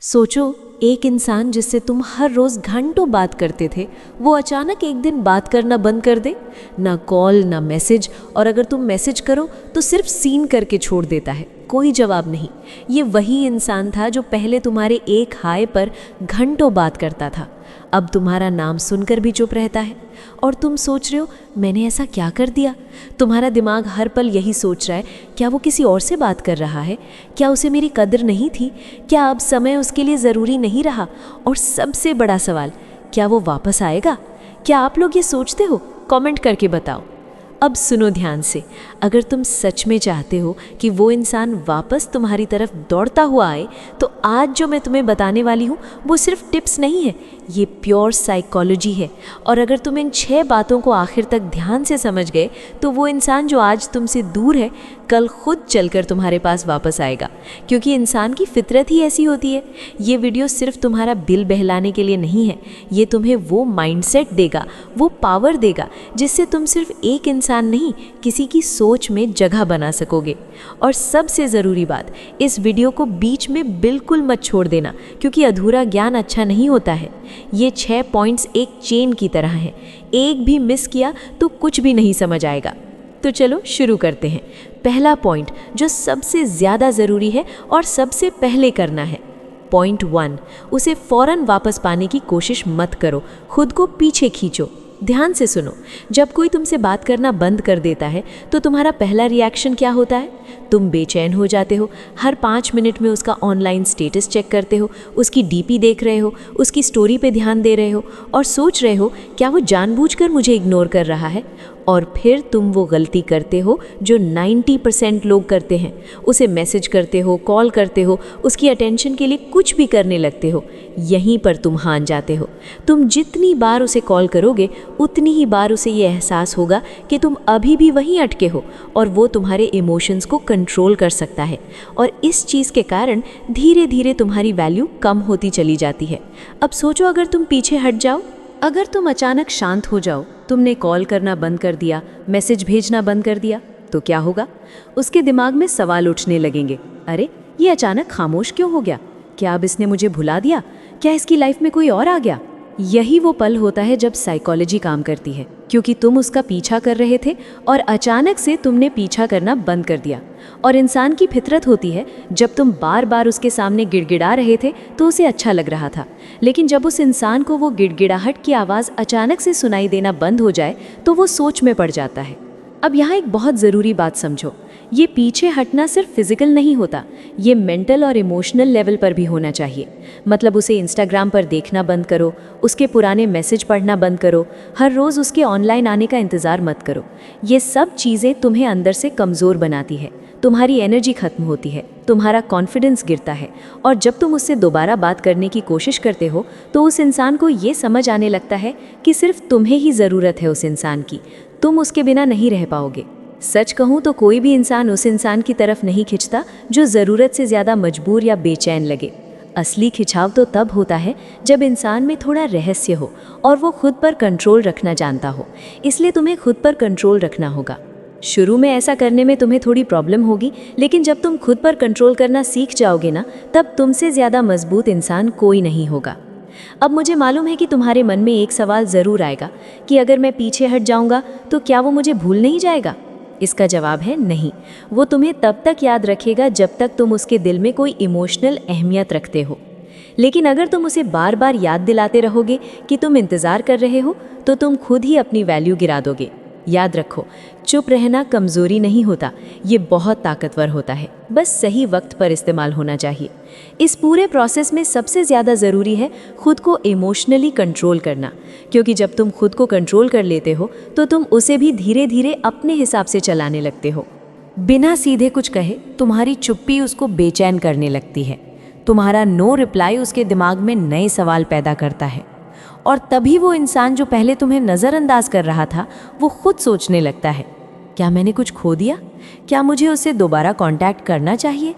सोचो, एक इंसान जिससे तुम हर रोज घंटों बात करते थे, वो अचानक एक दिन बात करना बंद कर दे। ना कॉल ना मैसेज, और अगर तुम मैसेज करो तो सिर्फ सीन करके छोड़ देता है, कोई जवाब नहीं। ये वही इंसान था जो पहले तुम्हारे एक हाय पर घंटों बात करता था। अब तुम्हारा नाम सुनकर भी चुप रहता है और तुम सोच रहे हो, मैंने ऐसा क्या कर दिया। तुम्हारा दिमाग हर पल यही सोच रहा है, क्या वो किसी और से बात कर रहा है, क्या उसे मेरी कदर नहीं थी, क्या अब समय उसके लिए ज़रूरी नहीं रहा, और सबसे बड़ा सवाल, क्या वो वापस आएगा। क्या आप लोग ये सोचते हो? कमेंट करके बताओ। अब सुनो ध्यान से, अगर तुम सच में चाहते हो कि वो इंसान वापस तुम्हारी तरफ दौड़ता हुआ आए, तो आज जो मैं तुम्हें बताने वाली हूँ वो सिर्फ टिप्स नहीं है, ये प्योर साइकोलॉजी है। और अगर तुम इन 6 बातों को आखिर तक ध्यान से समझ गए, तो वो इंसान जो आज तुमसे दूर है, कल खुद चलकर तुम्हारे पास वापस आएगा, क्योंकि इंसान की फितरत ही ऐसी होती है। ये वीडियो सिर्फ तुम्हारा दिल बहलाने के लिए नहीं है, ये तुम्हें वो माइंडसेट देगा, वो पावर देगा, जिससे तुम सिर्फ एक इंसान नहीं, किसी की सोच में जगह बना सकोगे। और सबसे ज़रूरी बात, इस वीडियो को बीच में बिल्कुल मत छोड़ देना, क्योंकि अधूरा ज्ञान अच्छा नहीं होता है। ये 6 पॉइंट्स एक चेन की तरह हैं, एक भी मिस किया तो कुछ भी नहीं समझ आएगा। तो चलो शुरू करते हैं। पहला पॉइंट जो सबसे ज़्यादा ज़रूरी है और सबसे पहले करना है, पॉइंट 1, उसे फ़ौरन वापस पाने की कोशिश मत करो, खुद को पीछे खींचो। ध्यान से सुनो, जब कोई तुमसे बात करना बंद कर देता है तो तुम्हारा पहला रिएक्शन क्या होता है? तुम बेचैन हो जाते हो, हर 5 मिनट में उसका ऑनलाइन स्टेटस चेक करते हो, उसकी डीपी देख रहे हो, उसकी स्टोरी पे ध्यान दे रहे हो और सोच रहे हो, क्या वो जानबूझकर मुझे इग्नोर कर रहा है। और फिर तुम वो गलती करते हो जो 90% लोग करते हैं, उसे मैसेज करते हो, कॉल करते हो, उसकी अटेंशन के लिए कुछ भी करने लगते हो। यहीं पर तुम हार जाते हो। तुम जितनी बार उसे कॉल करोगे, उतनी ही बार उसे ये एहसास होगा कि तुम अभी भी वहीं अटके हो और वो तुम्हारे इमोशंस को कंट्रोल कर सकता है। और इस चीज़ के कारण धीरे धीरे तुम्हारी वैल्यू कम होती चली जाती है। अब सोचो, अगर तुम पीछे हट जाओ, अगर तुम अचानक शांत हो जाओ, तुमने कॉल करना बंद कर दिया, मैसेज भेजना बंद कर दिया, तो क्या होगा? उसके दिमाग में सवाल उठने लगेंगे, अरे ये अचानक खामोश क्यों हो गया? क्या अब इसने मुझे भुला दिया? क्या इसकी लाइफ में कोई और आ गया? यही वो पल होता है जब साइकोलॉजी काम करती है, क्योंकि तुम उसका पीछा कर रहे थे और अचानक से तुमने पीछा करना बंद कर दिया। और इंसान की फितरत होती है, जब तुम बार बार उसके सामने गिड़गिड़ा रहे थे तो उसे अच्छा लग रहा था, लेकिन जब उस इंसान को वो गिड़गिड़ाहट की आवाज़ अचानक से सुनाई देना बंद हो जाए तो वो सोच में पड़ जाता है। अब यहाँ एक बहुत ज़रूरी बात समझो, ये पीछे हटना सिर्फ फिजिकल नहीं होता, ये मेंटल और इमोशनल लेवल पर भी होना चाहिए। मतलब उसे इंस्टाग्राम पर देखना बंद करो, उसके पुराने मैसेज पढ़ना बंद करो, हर रोज़ उसके ऑनलाइन आने का इंतज़ार मत करो। ये सब चीज़ें तुम्हें अंदर से कमज़ोर बनाती है, तुम्हारी एनर्जी खत्म होती है, तुम्हारा कॉन्फिडेंस गिरता है। और जब तुम उससे दोबारा बात करने की कोशिश करते हो तो उस इंसान को ये समझ आने लगता है कि सिर्फ तुम्हें ही ज़रूरत है उस इंसान की, तुम उसके बिना नहीं रह पाओगे। सच कहूँ तो कोई भी इंसान उस इंसान की तरफ नहीं खिंचता जो ज़रूरत से ज़्यादा मजबूर या बेचैन लगे। असली खिंचाव तो तब होता है जब इंसान में थोड़ा रहस्य हो और वो खुद पर कंट्रोल रखना जानता हो। इसलिए तुम्हें खुद पर कंट्रोल रखना होगा। शुरू में ऐसा करने में तुम्हें थोड़ी प्रॉब्लम होगी, लेकिन जब तुम खुद पर कंट्रोल करना सीख जाओगे ना, तब तुमसे ज़्यादा मजबूत इंसान कोई नहीं होगा। अब मुझे मालूम है कि तुम्हारे मन में एक सवाल ज़रूर आएगा कि अगर मैं पीछे हट जाऊंगा तो क्या वो मुझे भूल नहीं जाएगा? इसका जवाब है नहीं। वो तुम्हें तब तक याद रखेगा जब तक तुम उसके दिल में कोई इमोशनल अहमियत रखते हो। लेकिन अगर तुम उसे बार बार याद दिलाते रहोगे कि तुम इंतज़ार कर रहे हो, तो तुम खुद ही अपनी वैल्यू गिरा दोगे। याद रखो, चुप रहना कमज़ोरी नहीं होता, ये बहुत ताकतवर होता है। बस सही वक्त पर इस्तेमाल होना चाहिए। इस पूरे प्रोसेस में सबसे ज़्यादा ज़रूरी है खुद को इमोशनली कंट्रोल करना, क्योंकि जब तुम खुद को कंट्रोल कर लेते हो तो तुम उसे भी धीरे धीरे अपने हिसाब से चलाने लगते हो। बिना सीधे कुछ कहे तुम्हारी चुप्पी उसको बेचैन करने लगती है, तुम्हारा नो रिप्लाई उसके दिमाग में नए सवाल पैदा करता है, और तभी वो इंसान जो पहले तुम्हें नज़रअंदाज कर रहा था, वो खुद सोचने लगता है, क्या मैंने कुछ खो दिया? क्या मुझे उससे दोबारा कांटेक्ट करना चाहिए?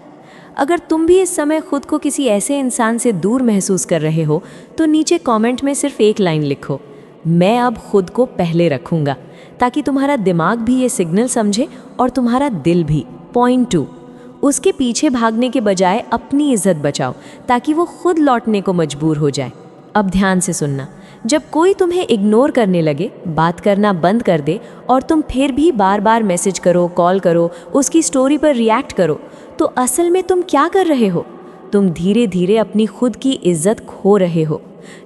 अगर तुम भी इस समय खुद को किसी ऐसे इंसान से दूर महसूस कर रहे हो, तो नीचे कमेंट में सिर्फ एक लाइन लिखो, मैं अब खुद को पहले रखूँगा, ताकि तुम्हारा दिमाग भी ये सिग्नल समझे और तुम्हारा दिल भी। पॉइंट 2, उसके पीछे भागने के बजाय अपनी इज्जत बचाओ ताकि वो खुद लौटने को मजबूर हो जाए। अब ध्यान से सुनना, जब कोई तुम्हें इग्नोर करने लगे, बात करना बंद कर दे और तुम फिर भी बार बार मैसेज करो, कॉल करो, उसकी स्टोरी पर रिएक्ट करो, तो असल में तुम क्या कर रहे हो? तुम धीरे धीरे अपनी खुद की इज्जत खो रहे हो।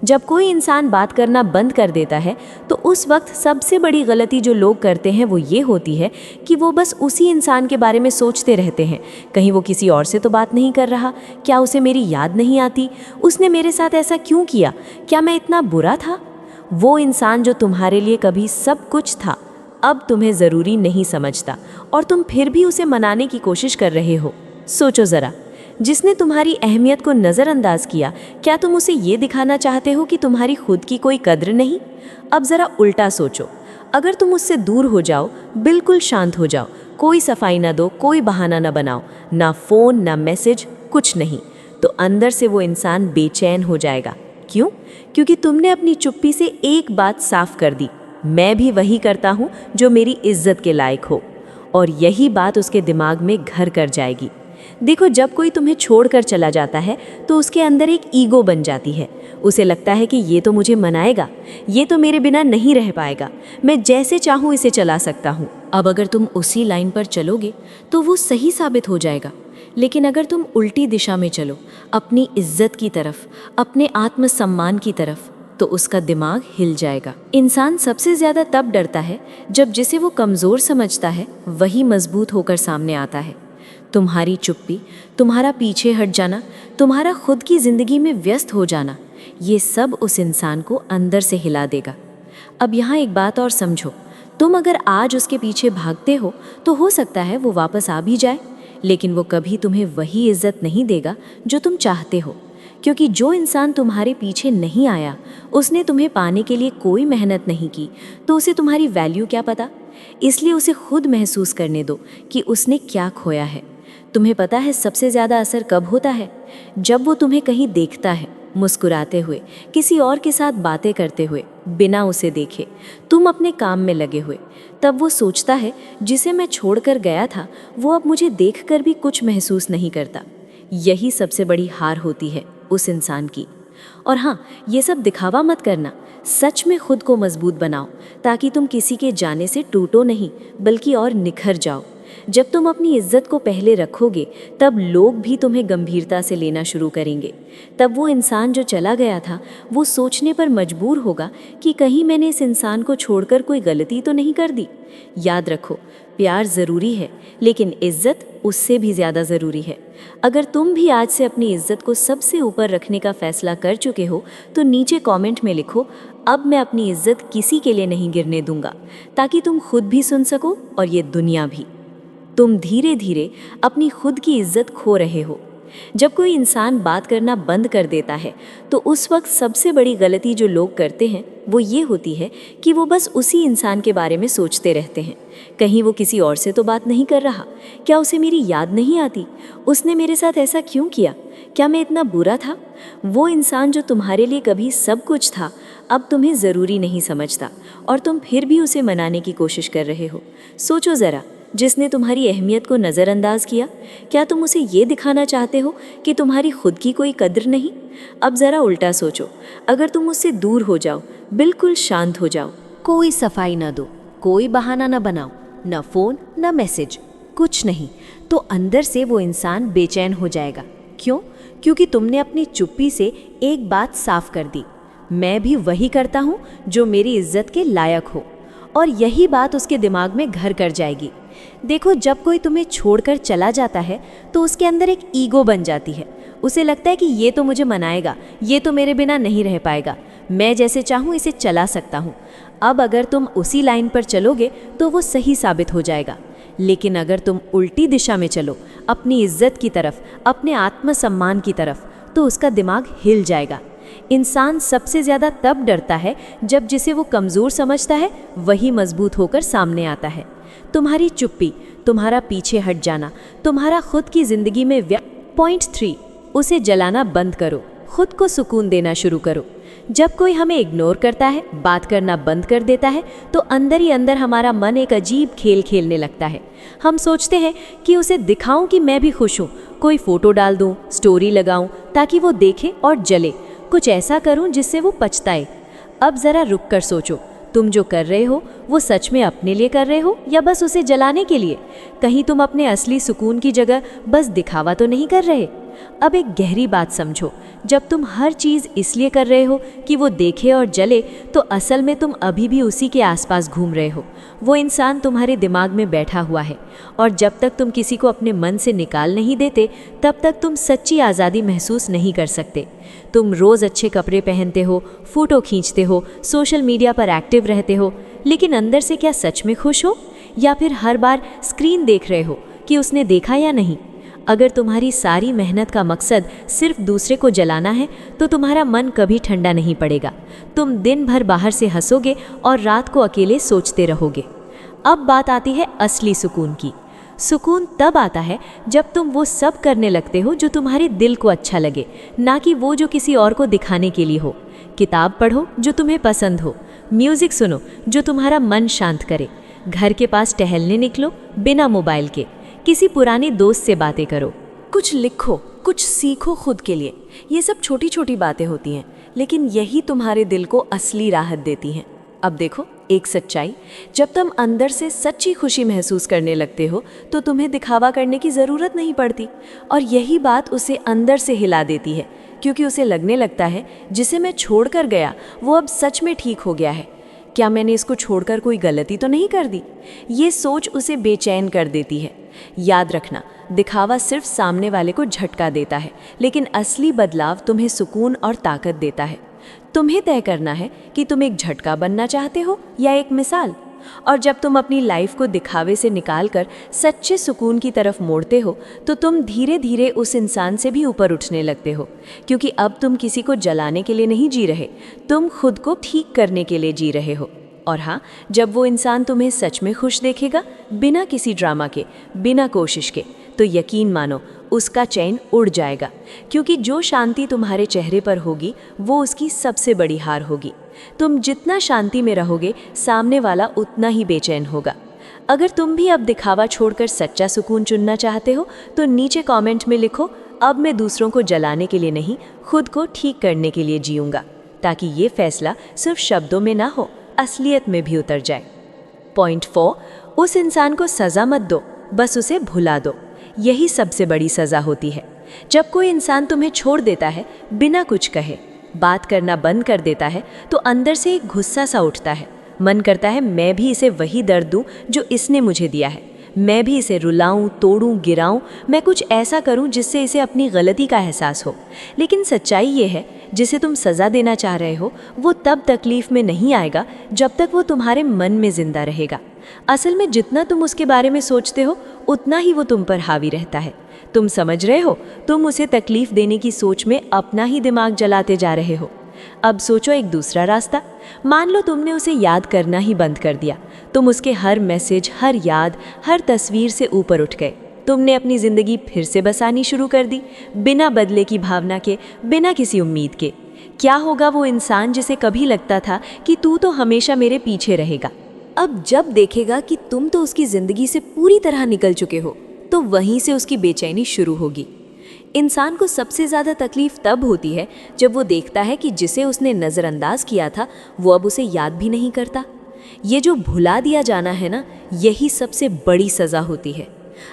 जब कोई इंसान बात करना बंद कर देता है तो उस वक्त सबसे बड़ी गलती जो लोग करते हैं वो ये होती है कि वो बस उसी इंसान के बारे में सोचते रहते हैं। कहीं वो किसी और से तो बात नहीं कर रहा? क्या उसे मेरी याद नहीं आती? उसने मेरे साथ ऐसा क्यों किया? क्या मैं इतना बुरा था? वो इंसान जो तुम्हारे लिए कभी सब कुछ था, अब तुम्हें ज़रूरी नहीं समझता और तुम फिर भी उसे मनाने की कोशिश कर रहे हो। सोचो ज़रा, जिसने तुम्हारी अहमियत को नज़रअंदाज किया, क्या तुम उसे ये दिखाना चाहते हो कि तुम्हारी खुद की कोई कद्र नहीं? अब ज़रा उल्टा सोचो, अगर तुम उससे दूर हो जाओ, बिल्कुल शांत हो जाओ, कोई सफाई ना दो, कोई बहाना ना बनाओ, ना फ़ोन ना मैसेज, कुछ नहीं, तो अंदर से वो इंसान बेचैन हो जाएगा। क्यों? क्योंकि तुमने अपनी चुप्पी से एक बात साफ कर दी, मैं भी वही करता हूँ जो मेरी इज्जत के लायक हो। और यही बात उसके दिमाग में घर कर जाएगी। देखो, जब कोई तुम्हें छोड़कर चला जाता है तो उसके अंदर एक ईगो बन जाती है। उसे लगता है कि ये तो मुझे मनाएगा, ये तो मेरे बिना नहीं रह पाएगा, मैं जैसे चाहूँ इसे चला सकता हूँ। अब अगर तुम उसी लाइन पर चलोगे तो वो सही साबित हो जाएगा, लेकिन अगर तुम उल्टी दिशा में चलो, अपनी इज्जत की तरफ, अपने आत्मसम्मान की तरफ, तो उसका दिमाग हिल जाएगा। इंसान सबसे ज़्यादा तब डरता है जब जिसे वो कमज़ोर समझता है वही मजबूत होकर सामने आता है। तुम्हारी चुप्पी, तुम्हारा पीछे हट जाना, तुम्हारा खुद की ज़िंदगी में व्यस्त हो जाना, ये सब उस इंसान को अंदर से हिला देगा। अब यहाँ एक बात और समझो, तुम अगर आज उसके पीछे भागते हो तो हो सकता है वो वापस आ भी जाए, लेकिन वो कभी तुम्हें वही इज्जत नहीं देगा जो तुम चाहते हो। क्योंकि जो इंसान तुम्हारे पीछे नहीं आया, उसने तुम्हें पाने के लिए कोई मेहनत नहीं की, तो उसे तुम्हारी वैल्यू क्या पता? इसलिए उसे खुद महसूस करने दो कि उसने क्या खोया है। तुम्हें पता है सबसे ज़्यादा असर कब होता है? जब वो तुम्हें कहीं देखता है, मुस्कुराते हुए, किसी और के साथ बातें करते हुए, बिना उसे देखे, तुम अपने काम में लगे हुए। तब वो सोचता है, जिसे मैं छोड़कर गया था वो अब मुझे देखकर भी कुछ महसूस नहीं करता। यही सबसे बड़ी हार होती है उस इंसान की। और हाँ, ये सब दिखावा मत करना, सच में खुद को मजबूत बनाओ ताकि तुम किसी के जाने से टूटो नहीं, बल्कि और निखर जाओ। जब तुम अपनी इज्जत को पहले रखोगे, तब लोग भी तुम्हें गंभीरता से लेना शुरू करेंगे। तब वो इंसान जो चला गया था, वो सोचने पर मजबूर होगा कि कहीं मैंने इस इंसान को छोड़कर कोई गलती तो नहीं कर दी। याद रखो, प्यार ज़रूरी है, लेकिन इज्जत उससे भी ज़्यादा ज़रूरी है। अगर तुम भी आज से अपनी इज्जत को सबसे ऊपर रखने का फैसला कर चुके हो, तो नीचे कमेंट में लिखो, अब मैं अपनी इज्जत किसी के लिए नहीं गिरने दूंगा, ताकि तुम खुद भी सुन सको और ये दुनिया भी। तुम धीरे धीरे अपनी खुद की इज्जत खो रहे हो। जब कोई इंसान बात करना बंद कर देता है तो उस वक्त सबसे बड़ी गलती जो लोग करते हैं वो ये होती है कि वो बस उसी इंसान के बारे में सोचते रहते हैं। कहीं वो किसी और से तो बात नहीं कर रहा? क्या उसे मेरी याद नहीं आती? उसने मेरे साथ ऐसा क्यों किया? क्या मैं इतना बुरा था? वो इंसान जो तुम्हारे लिए कभी सब कुछ था, अब तुम्हें ज़रूरी नहीं समझता और तुम फिर भी उसे मनाने की कोशिश कर रहे हो। सोचो ज़रा, जिसने तुम्हारी अहमियत को नज़रअंदाज किया, क्या तुम उसे ये दिखाना चाहते हो कि तुम्हारी खुद की कोई कद्र नहीं? अब ज़रा उल्टा सोचो, अगर तुम उससे दूर हो जाओ, बिल्कुल शांत हो जाओ, कोई सफाई ना दो, कोई बहाना ना बनाओ, ना फ़ोन ना मैसेज, कुछ नहीं, तो अंदर से वो इंसान बेचैन हो जाएगा। क्यों? क्योंकि तुमने अपनी चुप्पी से एक बात साफ कर दी, मैं भी वही करता हूँ जो मेरी इज्जत के लायक हो, और यही बात उसके दिमाग में घर कर जाएगी। देखो, जब कोई तुम्हें छोड़कर चला जाता है तो उसके अंदर एक ईगो बन जाती है। उसे लगता है कि ये तो मुझे मनाएगा, ये तो मेरे बिना नहीं रह पाएगा, मैं जैसे चाहूँ इसे चला सकता हूँ। अब अगर तुम उसी लाइन पर चलोगे तो वो सही साबित हो जाएगा, लेकिन अगर तुम उल्टी दिशा में चलो, अपनी इज्जत की तरफ, अपने आत्मसम्मान की तरफ, तो उसका दिमाग हिल जाएगा। इंसान सबसे ज़्यादा तब डरता है जब जिसे वो कमज़ोर समझता है वही मजबूत होकर सामने आता है। तुम्हारी चुप्पी, तुम्हारा पीछे हट जाना, तुम्हारा खुद की ज़िंदगी में पॉइंट 3, उसे जलाना बंद करो। खुद को सुकून देना शुरू करो। जब कोई हमें इग्नोर करता है, बात करना बंद कर देता है, तो अंदर ही अंदर हमारा मन एक अजीब खेल खेलने लगता है। हम सोचते हैं कि उसे दिखाऊं कि मैं भी खुश हूँ, कोई फोटो डाल दूं, स्टोरी लगाऊं ताकि वो देखे और जले, कुछ ऐसा करूं जिससे वो पछताए। अब ज़रा रुक कर सोचो, तुम जो कर रहे हो वो सच में अपने लिए कर रहे हो या बस उसे जलाने के लिए? कहीं तुम अपने असली सुकून की जगह बस दिखावा तो नहीं कर रहे? अब एक गहरी बात समझो, जब तुम हर चीज़ इसलिए कर रहे हो कि वो देखे और जले, तो असल में तुम अभी भी उसी के आसपास घूम रहे हो। वो इंसान तुम्हारे दिमाग में बैठा हुआ है, और जब तक तुम किसी को अपने मन से निकाल नहीं देते, तब तक तुम सच्ची आज़ादी महसूस नहीं कर सकते। तुम रोज़ अच्छे कपड़े पहनते हो, फ़ोटो खींचते हो, सोशल मीडिया पर एक्टिव रहते हो, लेकिन अंदर से क्या सच में खुश हो, या फिर हर बार स्क्रीन देख रहे हो कि उसने देखा या नहीं? अगर तुम्हारी सारी मेहनत का मकसद सिर्फ दूसरे को जलाना है, तो तुम्हारा मन कभी ठंडा नहीं पड़ेगा। तुम दिन भर बाहर से हंसोगे और रात को अकेले सोचते रहोगे। अब बात आती है असली सुकून की। सुकून तब आता है जब तुम वो सब करने लगते हो जो तुम्हारे दिल को अच्छा लगे, ना कि वो जो किसी और को दिखाने के लिए हो। किताब पढ़ो जो तुम्हें पसंद हो, म्यूज़िक सुनो जो तुम्हारा मन शांत करे, घर के पास टहलने निकलो बिना मोबाइल के, किसी पुराने दोस्त से बातें करो, कुछ लिखो, कुछ सीखो खुद के लिए। ये सब छोटी छोटी बातें होती हैं, लेकिन यही तुम्हारे दिल को असली राहत देती हैं। अब देखो एक सच्चाई, जब तुम अंदर से सच्ची खुशी महसूस करने लगते हो, तो तुम्हें दिखावा करने की ज़रूरत नहीं पड़ती। और यही बात उसे अंदर से हिला देती है, क्योंकि उसे लगने लगता है जिसे मैं छोड़ कर गया वो अब सच में ठीक हो गया है। क्या मैंने इसको छोड़कर कोई गलती तो नहीं कर दी? ये सोच उसे बेचैन कर देती है। याद रखना, दिखावा सिर्फ सामने वाले को झटका देता है, लेकिन असली बदलाव तुम्हें सुकून और ताकत देता है। तुम्हें तय करना है कि तुम एक झटका बनना चाहते हो या एक मिसाल। और जब तुम अपनी लाइफ को दिखावे से निकालकर सच्चे सुकून की तरफ मोड़ते हो, तो तुम धीरे धीरे उस इंसान से भी ऊपर उठने लगते हो, क्योंकि अब तुम किसी को जलाने के लिए नहीं जी रहे, तुम खुद को ठीक करने के लिए जी रहे हो। और हाँ, जब वो इंसान तुम्हें सच में खुश देखेगा, बिना किसी ड्रामा के, बिना कोशिश के, तो यकीन मानो उसका चैन उड़ जाएगा, क्योंकि जो शांति तुम्हारे चेहरे पर होगी वो उसकी सबसे बड़ी हार होगी। तुम जितना शांति में रहोगे, सामने वाला उतना ही बेचैन होगा। अगर तुम भी अब दिखावा छोड़कर सच्चा सुकून चुनना चाहते हो, तो नीचे कमेंट में लिखो, अब मैं दूसरों को जलाने के लिए नहीं, खुद को ठीक करने के लिए जीऊँगा, ताकि ये फैसला सिर्फ शब्दों में ना हो, असलियत में भी उतर जाए। पॉइंट 4, उस इंसान को सज़ा मत दो, बस उसे भुला दो। यही सबसे बड़ी सज़ा होती है। जब कोई इंसान तुम्हें छोड़ देता है बिना कुछ कहे, बात करना बंद कर देता है, तो अंदर से एक गुस्सा सा उठता है। मन करता है मैं भी इसे वही दर्द दूं जो इसने मुझे दिया है, मैं भी इसे रुलाऊं, तोड़ूं, गिराऊं, मैं कुछ ऐसा करूं जिससे इसे अपनी गलती का एहसास हो। लेकिन सच्चाई ये है, जिसे तुम सज़ा देना चाह रहे हो वो तब तकलीफ़ में नहीं आएगा जब तक वो तुम्हारे मन में ज़िंदा रहेगा। असल में जितना तुम उसके बारे में सोचते हो, उतना ही वो तुम पर हावी रहता है। तुम समझ रहे हो, तुम उसे तकलीफ़ देने की सोच में अपना ही दिमाग जलाते जा रहे हो। अब सोचो एक दूसरा रास्ता। मान लो तुमने उसे याद करना ही बंद कर दिया। तुम उसके हर मैसेज, हर याद, हर तस्वीर से ऊपर उठ गए। तुमने अपनी ज़िंदगी फिर से बसानी शुरू कर दी, बिना बदले की भावना के, बिना किसी उम्मीद के। क्या होगा वो इंसान जिसे कभी लगता था कि तू तो हमेशा मेरे पीछे रहेगा, अब जब देखेगा कि तुम तो उसकी ज़िंदगी से पूरी तरह निकल चुके हो, तो वहीं से उसकी बेचैनी शुरू होगी। इंसान को सबसे ज़्यादा तकलीफ़ तब होती है जब वो देखता है कि जिसे उसने नज़रअंदाज किया था वो अब उसे याद भी नहीं करता। ये जो भुला दिया जाना है ना, यही सबसे बड़ी सज़ा होती है।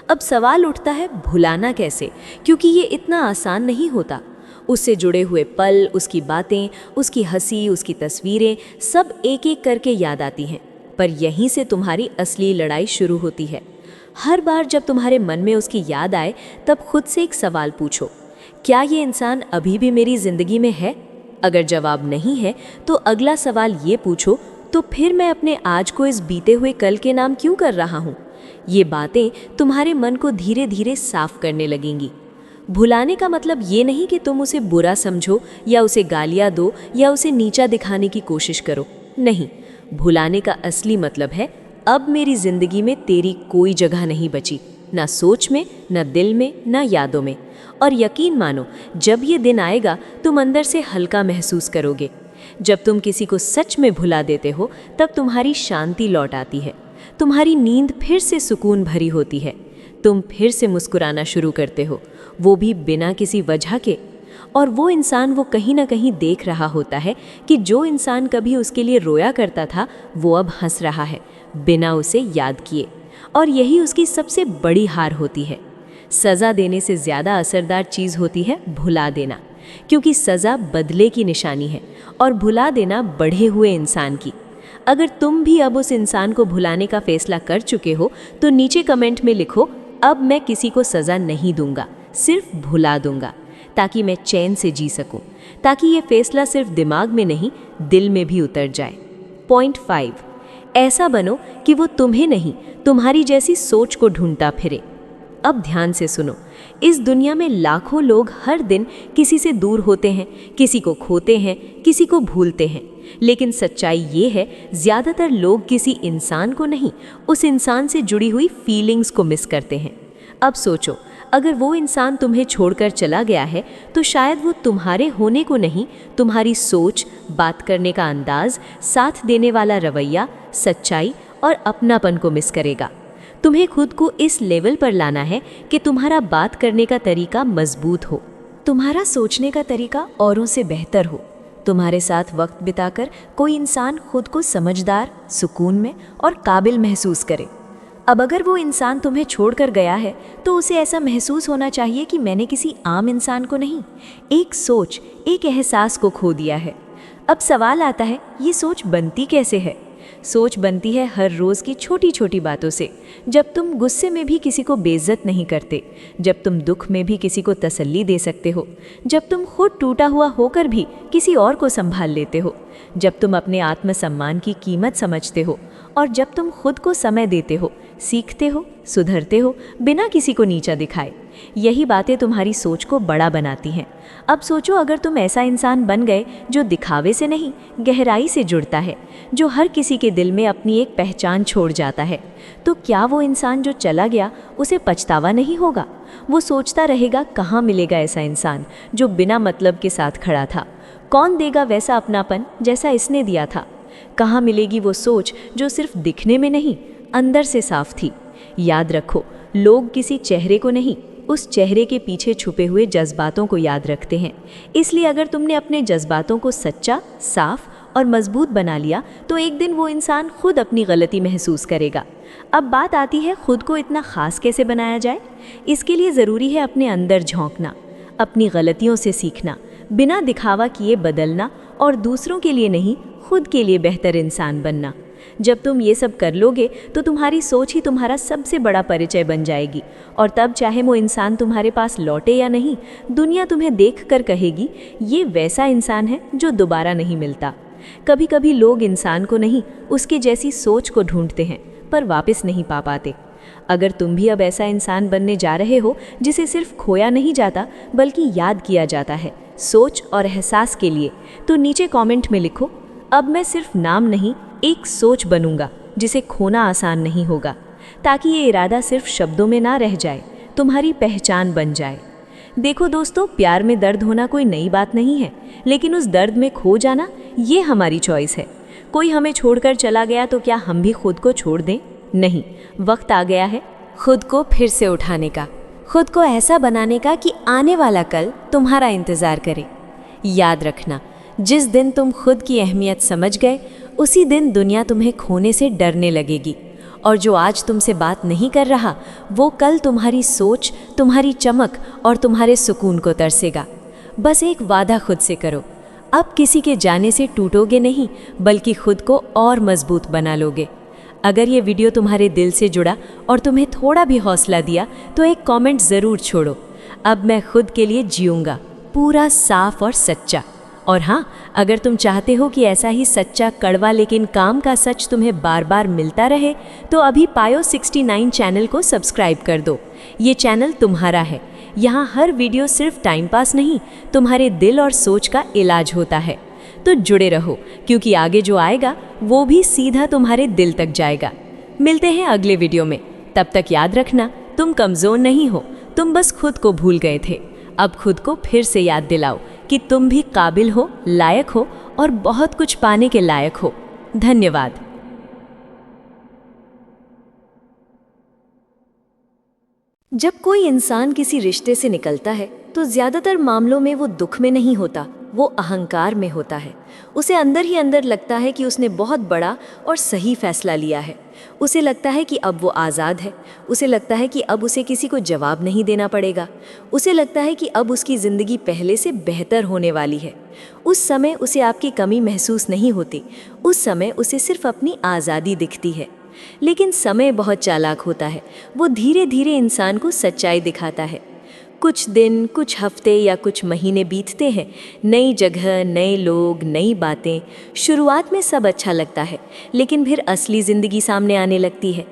अब सवाल उठता है भुलाना कैसे, क्योंकि ये इतना आसान नहीं होता। उससे जुड़े हुए पल, उसकी बातें, उसकी हंसी, उसकी तस्वीरें सब एक एक करके याद आती हैं। पर यहीं से तुम्हारी असली लड़ाई शुरू होती है। हर बार जब तुम्हारे मन में उसकी याद आए, तब खुद से एक सवाल पूछो, क्या ये इंसान अभी भी मेरी ज़िंदगी में है? अगर जवाब नहीं है, तो अगला सवाल ये पूछो, तो फिर मैं अपने आज को इस बीते हुए कल के नाम क्यों कर रहा हूँ? ये बातें तुम्हारे मन को धीरे धीरे साफ करने लगेंगी। भुलाने का मतलब ये नहीं कि तुम उसे बुरा समझो या उसे गालियाँ दो या उसे नीचा दिखाने की कोशिश करो। नहीं, भुलाने का असली मतलब है अब मेरी ज़िंदगी में तेरी कोई जगह नहीं बची, ना सोच में, ना दिल में, ना यादों में। और यकीन मानो, जब ये दिन आएगा तुम अंदर से हल्का महसूस करोगे। जब तुम किसी को सच में भुला देते हो तब तुम्हारी शांति लौट आती है, तुम्हारी नींद फिर से सुकून भरी होती है, तुम फिर से मुस्कुराना शुरू करते हो, वो भी बिना किसी वजह के। और वो इंसान वो कहीं ना कहीं देख रहा होता है कि जो इंसान कभी उसके लिए रोया करता था वो अब हंस रहा है बिना उसे याद किए। और यही उसकी सबसे बड़ी हार होती है। सज़ा देने से ज़्यादा असरदार चीज़ होती है भुला देना, क्योंकि सज़ा बदले की निशानी है और भुला देना बढ़े हुए इंसान की। अगर तुम भी अब उस इंसान को भुलाने का फैसला कर चुके हो तो नीचे कमेंट में लिखो, अब मैं किसी को सज़ा नहीं दूंगा, सिर्फ भुला दूंगा, ताकि मैं चैन से जी सकूं, ताकि ये फैसला सिर्फ दिमाग में नहीं दिल में भी उतर जाए। पॉइंट 5, ऐसा बनो कि वो तुम्हें नहीं तुम्हारी जैसी सोच को ढूंढता फिरे। अब ध्यान से सुनो, इस दुनिया में लाखों लोग हर दिन किसी से दूर होते हैं, किसी को खोते हैं, किसी को भूलते हैं, लेकिन सच्चाई ये है ज़्यादातर लोग किसी इंसान को नहीं, उस इंसान से जुड़ी हुई फीलिंग्स को मिस करते हैं। अब सोचो, अगर वो इंसान तुम्हें छोड़कर चला गया है तो शायद वो तुम्हारे होने को नहीं, तुम्हारी सोच, बात करने का अंदाज, साथ देने वाला रवैया, सच्चाई और अपनापन को मिस करेगा। तुम्हें खुद को इस लेवल पर लाना है कि तुम्हारा बात करने का तरीका मजबूत हो, तुम्हारा सोचने का तरीका औरों से बेहतर हो, तुम्हारे साथ वक्त बिताकर कोई इंसान खुद को समझदार, सुकून में और काबिल महसूस करे। अब अगर वो इंसान तुम्हें छोड़कर गया है तो उसे ऐसा महसूस होना चाहिए कि मैंने किसी आम इंसान को नहीं, एक सोच, एक एहसास को खो दिया है। अब सवाल आता है, ये सोच बनती कैसे है? सोच बनती है हर रोज़ की छोटी छोटी बातों से। जब तुम गुस्से में भी किसी को बेइज्जत नहीं करते, जब तुम दुख में भी किसी को तसल्ली दे सकते हो, जब तुम खुद टूटा हुआ होकर भी किसी और को संभाल लेते हो, जब तुम अपने आत्मसम्मान की कीमत समझते हो और जब तुम खुद को समय देते हो, सीखते हो, सुधरते हो बिना किसी को नीचा दिखाए। यही बातें तुम्हारी सोच को बड़ा बनाती हैं। अब सोचो, अगर तुम ऐसा इंसान बन गए जो दिखावे से नहीं, गहराई से जुड़ता है, जो हर किसी के दिल में अपनी एक पहचान छोड़ जाता है, तो क्या वो इंसान जो चला गया उसे पछतावा नहीं होगा? वो सोचता रहेगा, कहाँ मिलेगा ऐसा इंसान जो बिना मतलब के साथ खड़ा था? कौन देगा वैसा अपनापन जैसा इसने दिया था? कहाँ मिलेगी वो सोच जो सिर्फ दिखने में नहीं, अंदर से साफ थी? याद रखो, लोग किसी चेहरे को नहीं, उस चेहरे के पीछे छुपे हुए जज्बातों को याद रखते हैं। इसलिए अगर तुमने अपने जज्बातों को सच्चा, साफ और मजबूत बना लिया तो एक दिन वो इंसान खुद अपनी गलती महसूस करेगा। अब बात आती है, खुद को इतना खास कैसे बनाया जाए? इसके लिए ज़रूरी है अपने अंदर झांकना, अपनी गलतियों से सीखना, बिना दिखावा किए बदलना और दूसरों के लिए नहीं, खुद के लिए बेहतर इंसान बनना। जब तुम ये सब कर लोगे तो तुम्हारी सोच ही तुम्हारा सबसे बड़ा परिचय बन जाएगी, और तब चाहे वो इंसान तुम्हारे पास लौटे या नहीं, दुनिया तुम्हें देखकर कहेगी, ये वैसा इंसान है जो दोबारा नहीं मिलता। कभी कभी लोग इंसान को नहीं, उसके जैसी सोच को ढूंढते हैं पर वापस नहीं पा पाते। अगर तुम भी अब ऐसा इंसान बनने जा रहे हो जिसे सिर्फ खोया नहीं जाता बल्कि याद किया जाता है, सोच और एहसास के लिए, तो नीचे कमेंट में लिखो, अब मैं सिर्फ नाम नहीं, एक सोच बनूंगा जिसे खोना आसान नहीं होगा, ताकि ये इरादा सिर्फ शब्दों में ना रह जाए, तुम्हारी पहचान बन जाए। देखो दोस्तों, प्यार में दर्द होना कोई नई बात नहीं है, लेकिन उस दर्द में खो जाना ये हमारी चॉइस है। कोई हमें छोड़कर चला गया तो क्या हम भी खुद को छोड़ दें? नहीं, वक्त आ गया है खुद को फिर से उठाने का, खुद को ऐसा बनाने का कि आने वाला कल तुम्हारा इंतज़ार करे। याद रखना, जिस दिन तुम खुद की अहमियत समझ गए उसी दिन दुनिया तुम्हें खोने से डरने लगेगी, और जो आज तुमसे बात नहीं कर रहा वो कल तुम्हारी सोच, तुम्हारी चमक और तुम्हारे सुकून को तरसेगा। बस एक वादा खुद से करो, अब किसी के जाने से टूटोगे नहीं बल्कि खुद को और मजबूत बना लोगे। अगर ये वीडियो तुम्हारे दिल से जुड़ा और तुम्हें थोड़ा भी हौसला दिया तो एक कमेंट ज़रूर छोड़ो, अब मैं खुद के लिए जीऊँगा, पूरा साफ और सच्चा। और हाँ, अगर तुम चाहते हो कि ऐसा ही सच्चा, कड़वा लेकिन काम का सच तुम्हें बार बार मिलता रहे तो अभी पायो 69 चैनल को सब्सक्राइब कर दो। ये चैनल तुम्हारा है, यहाँ हर वीडियो सिर्फ टाइम पास नहीं, तुम्हारे दिल और सोच का इलाज होता है। तो जुड़े रहो, क्योंकि आगे जो आएगा वो भी सीधा तुम्हारे दिल तक जाएगा। मिलते हैं अगले वीडियो में, तब तक याद रखना, तुम कमज़ोर नहीं हो, तुम बस खुद को भूल गए थे। अब खुद को फिर से याद दिलाओ कि तुम भी काबिल हो, लायक हो और बहुत कुछ पाने के लायक हो। धन्यवाद। जब कोई इंसान किसी रिश्ते से निकलता है तो ज्यादातर मामलों में वो दुख में नहीं होता, वो अहंकार में होता है। उसे अंदर ही अंदर लगता है कि उसने बहुत बड़ा और सही फैसला लिया है। उसे लगता है कि अब वो आज़ाद है। उसे लगता है कि अब उसे किसी को जवाब नहीं देना पड़ेगा। उसे लगता है कि अब उसकी ज़िंदगी पहले से बेहतर होने वाली है। उस समय उसे आपकी कमी महसूस नहीं होती। उस समय उसे सिर्फ अपनी आज़ादी दिखती है। लेकिन समय बहुत चालाक होता है। वो धीरे धीरे इंसान को सच्चाई दिखाता है। कुछ दिन, कुछ हफ्ते या कुछ महीने बीतते हैं। नई जगह, नए लोग, नई बातें। शुरुआत में सब अच्छा लगता है, लेकिन फिर असली ज़िंदगी सामने आने लगती है।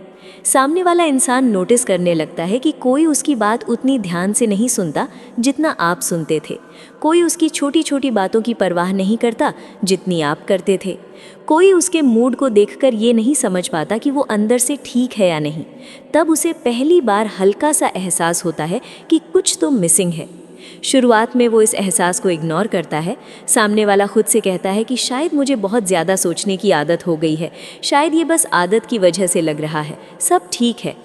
सामने वाला इंसान नोटिस करने लगता है कि कोई उसकी बात उतनी ध्यान से नहीं सुनता जितना आप सुनते थे। कोई उसकी छोटी छोटी बातों की परवाह नहीं करता जितनी आप करते थे। कोई उसके मूड को देखकर ये नहीं समझ पाता कि वो अंदर से ठीक है या नहीं। तब उसे पहली बार हल्का सा एहसास होता है कि कुछ तो मिसिंग है। शुरुआत में वो इस एहसास को इग्नोर करता है। सामने वाला खुद से कहता है कि शायद मुझे बहुत ज़्यादा सोचने की आदत हो गई है, शायद ये बस आदत की वजह से लग रहा है, सब ठीक है।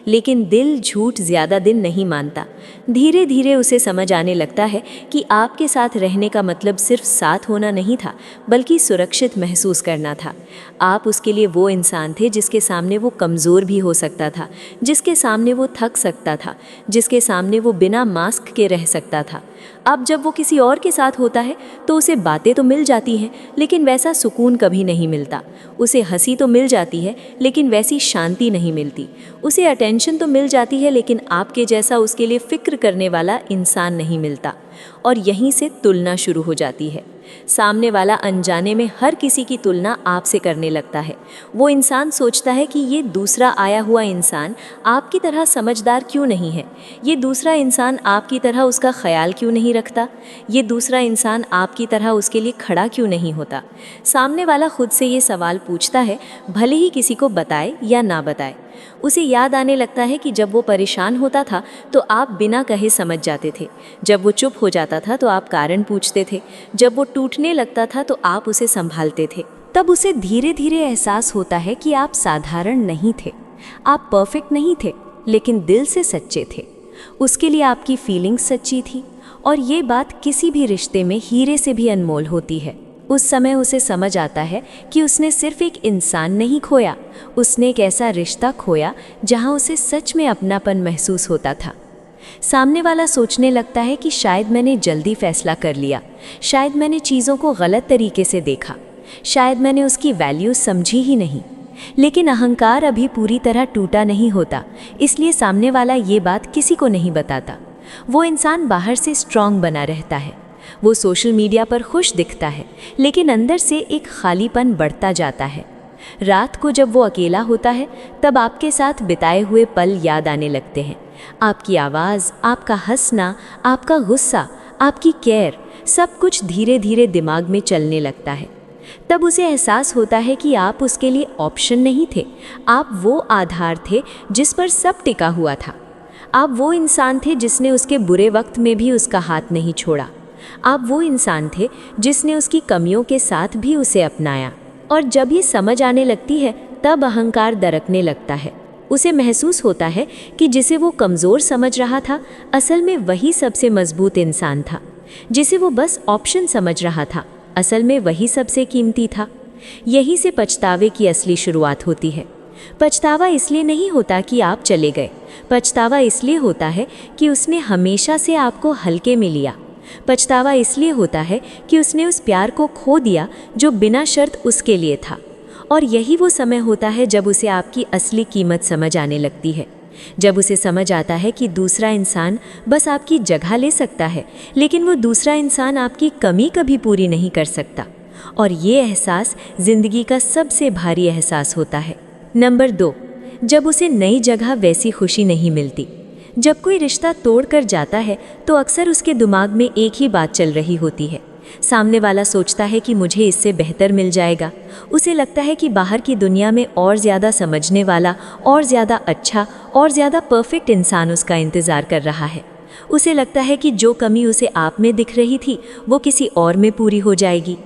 लेकिन दिल झूठ ज़्यादा दिन नहीं मानता। धीरे धीरे उसे समझ आने लगता है कि आपके साथ रहने का मतलब सिर्फ साथ होना नहीं था, बल्कि सुरक्षित महसूस करना था। आप उसके लिए वो इंसान थे जिसके सामने वो कमज़ोर भी हो सकता था, जिसके सामने वो थक सकता था, जिसके सामने वो बिना मास्क के रह सकता था। अब जब वो किसी और के साथ होता है तो उसे बातें तो मिल जाती हैं, लेकिन वैसा सुकून कभी नहीं मिलता। उसे हंसी तो मिल जाती है, लेकिन वैसी शांति नहीं मिलती। उसे अटेंशन तो मिल जाती है, लेकिन आपके जैसा उसके लिए फ़िक्र करने वाला इंसान नहीं मिलता। और यहीं से तुलना शुरू हो जाती है। सामने वाला अनजाने में हर किसी की तुलना आपसे करने लगता है। वो इंसान सोचता है कि ये दूसरा आया हुआ इंसान आपकी तरह समझदार क्यों नहीं है, ये दूसरा इंसान आपकी तरह उसका ख्याल क्यों नहीं रखता, ये दूसरा इंसान आपकी तरह उसके लिए खड़ा क्यों नहीं होता। सामने वाला खुद से ये सवाल पूछता है, भले ही किसी को बताए या ना बताए। उसे याद आने लगता है कि जब वो परेशान होता था तो आप बिना कहे समझ जाते थे। जब वो चुप हो जाता था तो आप कारण पूछते थे। जब वो टूटने लगता था तो आप उसे संभालते थे। तब उसे धीरे धीरे एहसास होता है कि आप साधारण नहीं थे, आप परफेक्ट नहीं थे, लेकिन दिल से सच्चे थे। उसके लिए आपकी फीलिंग्स सच्ची थी, और ये बात किसी भी रिश्ते में हीरे से भी अनमोल होती है। उस समय उसे समझ आता है कि उसने सिर्फ एक इंसान नहीं खोया, उसने एक ऐसा रिश्ता खोया जहां उसे सच में अपनापन महसूस होता था। सामने वाला सोचने लगता है कि शायद मैंने जल्दी फैसला कर लिया, शायद मैंने चीज़ों को गलत तरीके से देखा, शायद मैंने उसकी वैल्यू समझी ही नहीं। लेकिन अहंकार अभी पूरी तरह टूटा नहीं होता, इसलिए सामने वाला ये बात किसी को नहीं बताता। वो इंसान बाहर से स्ट्रांग बना रहता है, वो सोशल मीडिया पर खुश दिखता है, लेकिन अंदर से एक खालीपन बढ़ता जाता है। रात को जब वो अकेला होता है तब आपके साथ बिताए हुए पल याद आने लगते हैं। आपकी आवाज़, आपका हंसना, आपका गुस्सा, आपकी केयर, सब कुछ धीरे धीरे दिमाग में चलने लगता है। तब उसे एहसास होता है कि आप उसके लिए ऑप्शन नहीं थे, आप वो आधार थे जिस पर सब टिका हुआ था। आप वो इंसान थे जिसने उसके बुरे वक्त में भी उसका हाथ नहीं छोड़ा। आप वो इंसान थे जिसने उसकी कमियों के साथ भी उसे अपनाया। और जब ये समझ आने लगती है तब अहंकार दरकने लगता है। उसे महसूस होता है कि जिसे वो कमज़ोर समझ रहा था, असल में वही सबसे मजबूत इंसान था। जिसे वो बस ऑप्शन समझ रहा था, असल में वही सबसे कीमती था। यहीं से पछतावे की असली शुरुआत होती है। पछतावा इसलिए नहीं होता कि आप चले गए, पछतावा इसलिए होता है कि उसने हमेशा से आपको हल्के में लिया। पछतावा इसलिए होता है कि उसने उस प्यार को खो दिया जो बिना शर्त उसके लिए था। और यही वो समय होता है जब उसे आपकी असली कीमत समझ आने लगती है। जब उसे समझ आता है कि दूसरा इंसान बस आपकी जगह ले सकता है, लेकिन वो दूसरा इंसान आपकी कमी कभी पूरी नहीं कर सकता। और ये एहसास ज़िंदगी का सबसे भारी एहसास होता है। नंबर 2, जब उसे नई जगह वैसी खुशी नहीं मिलती। जब कोई रिश्ता तोड़कर जाता है तो अक्सर उसके दिमाग में एक ही बात चल रही होती है। सामने वाला सोचता है कि मुझे इससे बेहतर मिल जाएगा। उसे लगता है कि बाहर की दुनिया में और ज़्यादा समझने वाला, और ज़्यादा अच्छा, और ज़्यादा परफेक्ट इंसान उसका इंतज़ार कर रहा है। उसे लगता है कि जो कमी उसे आप में दिख रही थी वो किसी और में पूरी हो जाएगी।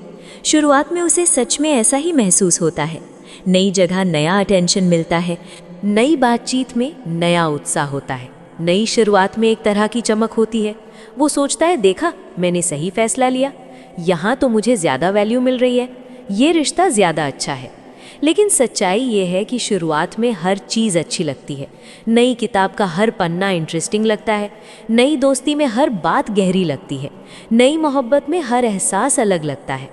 शुरुआत में उसे सच में ऐसा ही महसूस होता है। नई जगह नया अटेंशन मिलता है, नई बातचीत में नया उत्साह होता है, नई शुरुआत में एक तरह की चमक होती है। वो सोचता है, देखा मैंने सही फैसला लिया, यहाँ तो मुझे ज़्यादा वैल्यू मिल रही है, ये रिश्ता ज़्यादा अच्छा है। लेकिन सच्चाई ये है कि शुरुआत में हर चीज़ अच्छी लगती है। नई किताब का हर पन्ना इंटरेस्टिंग लगता है, नई दोस्ती में हर बात गहरी लगती है, नई मोहब्बत में हर एहसास अलग लगता है।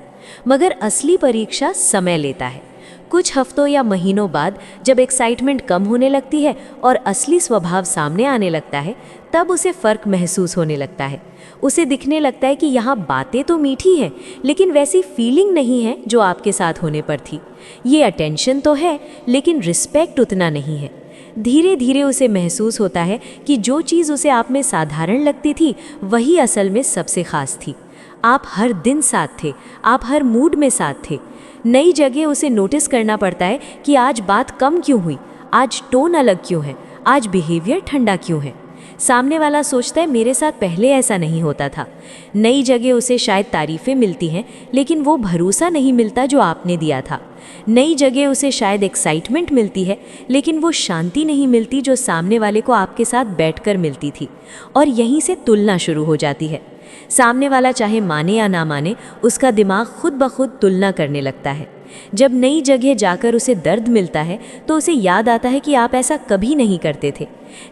मगर असली परीक्षा समय लेता है। कुछ हफ्तों या महीनों बाद जब एक्साइटमेंट कम होने लगती है और असली स्वभाव सामने आने लगता है, तब उसे फ़र्क महसूस होने लगता है। उसे दिखने लगता है कि यहाँ बातें तो मीठी हैं, लेकिन वैसी फीलिंग नहीं है जो आपके साथ होने पर थी। ये अटेंशन तो है, लेकिन रिस्पेक्ट उतना नहीं है। धीरे धीरे उसे महसूस होता है कि जो चीज़ उसे आप में साधारण लगती थी, वही असल में सबसे ख़ास थी। आप हर दिन साथ थे, आप हर मूड में साथ थे। नई जगह उसे नोटिस करना पड़ता है कि आज बात कम क्यों हुई, आज टोन अलग क्यों है, आज बिहेवियर ठंडा क्यों है। सामने वाला सोचता है, मेरे साथ पहले ऐसा नहीं होता था। नई जगह उसे शायद तारीफ़ें मिलती हैं, लेकिन वो भरोसा नहीं मिलता जो आपने दिया था। नई जगह उसे शायद एक्साइटमेंट मिलती है, लेकिन वो शांति नहीं मिलती जो सामने वाले को आपके साथ बैठकर मिलती थी। और यहीं से तुलना शुरू हो जाती है। सामने वाला चाहे माने या ना माने, उसका दिमाग खुद ब खुद तुलना करने लगता है। जब नई जगह जाकर उसे दर्द मिलता है तो उसे याद आता है कि आप ऐसा कभी नहीं करते थे।